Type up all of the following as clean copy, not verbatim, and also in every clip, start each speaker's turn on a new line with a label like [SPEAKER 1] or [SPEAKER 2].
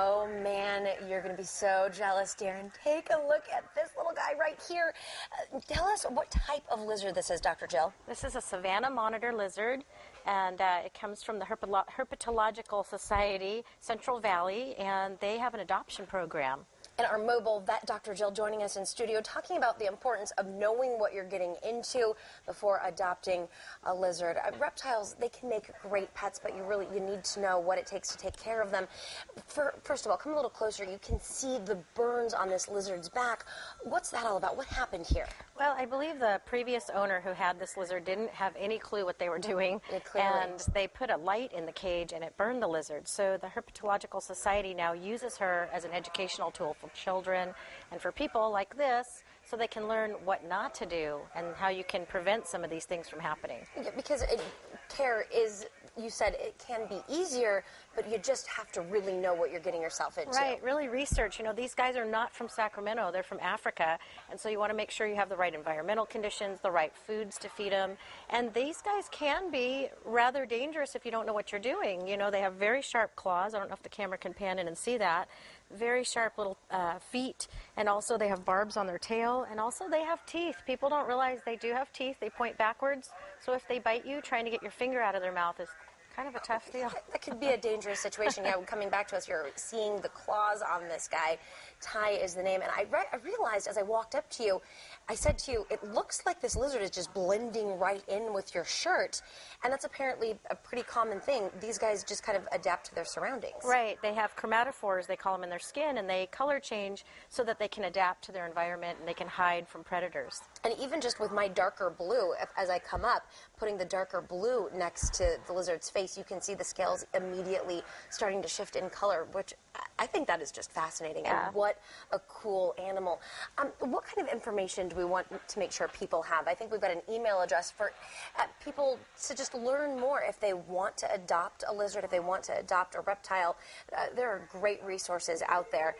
[SPEAKER 1] Oh man, you're going to be so jealous, Darren. Take a look at this little guy right here. Tell us what type of lizard this is, Dr. Jill.
[SPEAKER 2] This is a savanna monitor lizard, and it comes from the Herpetological Society, Central Valley, and they have an adoption program.
[SPEAKER 1] And our mobile vet, Dr. Jill, joining us in studio, talking about the importance of knowing what you're getting into before adopting a lizard. Reptiles, they can make great pets, but you need to know what it takes to take care of them. First of all, come a little closer. You can see the burns on this lizard's back. What's that all about? What happened here?
[SPEAKER 2] Well, I believe the previous owner who had this lizard didn't have any clue what they were doing, and they put a light in the cage and it burned the lizard. So the Herpetological Society now uses her as an educational tool for children and for people like this, so they can learn what not to do and how you can prevent some of these things from happening.
[SPEAKER 1] Yeah, because care is, you said it can be easier, but you just have to really know what you're getting yourself into.
[SPEAKER 2] Right, really research. You know, these guys are not from Sacramento, they're from Africa, and so you want to make sure you have the right environmental conditions, the right foods to feed them, and these guys can be rather dangerous if you don't know what you're doing. You know, they have very sharp claws. I don't know if the camera can pan in and see that. Very sharp little feet, and also they have barbs on their tail, and also they have teeth. People don't realize they do have teeth. They point backwards, so if they bite you, trying to get your finger out of their mouth is kind of a tough deal.
[SPEAKER 1] That could be a dangerous situation. Yeah, coming back to us, you're seeing the claws on this guy. Ty is the name, and I realized as I walked up to you, I said to you, it looks like this lizard is just blending right in with your shirt, and that's apparently a pretty common thing. These guys just kind of adapt to their surroundings.
[SPEAKER 2] Right. They have chromatophores, they call them, in their skin, and they color change so that they can adapt to their environment and they can hide from predators.
[SPEAKER 1] And even just with my darker blue, as I come up, putting the darker blue next to the lizard's face, you can see the scales immediately starting to shift in color, which I think that is just fascinating.
[SPEAKER 2] Yeah.
[SPEAKER 1] And what a cool animal. What kind of information do we want to make sure people have? I think we've got an email address for people to just learn more if they want to adopt a lizard, if they want to adopt a reptile. There are great resources out there.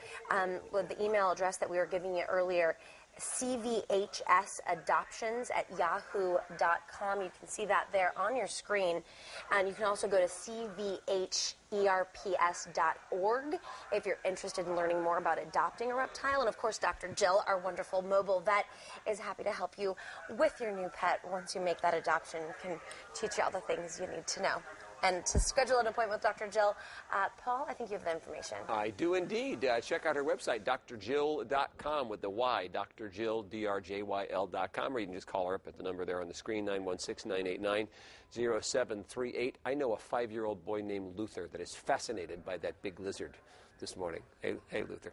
[SPEAKER 1] With the email address that we were giving you earlier, cvhsadoptions@yahoo.com. You can see that there on your screen. And you can also go to cvherps.org if you're interested in learning more about adopting a reptile. And of course, Dr. Jill, our wonderful mobile vet, is happy to help you with your new pet once you make that adoption, can teach you all the things you need to know. And to schedule an appointment with Dr. Jill, Paul, I think you have the information.
[SPEAKER 3] I do indeed. Check out her website, drjill.com with the Y, Dr. Jill, drjyl.com, or you can just call her up at the number there on the screen, 916-989-0738. I know a 5-year-old boy named Luther that is fascinated by that big lizard this morning. Hey Luther.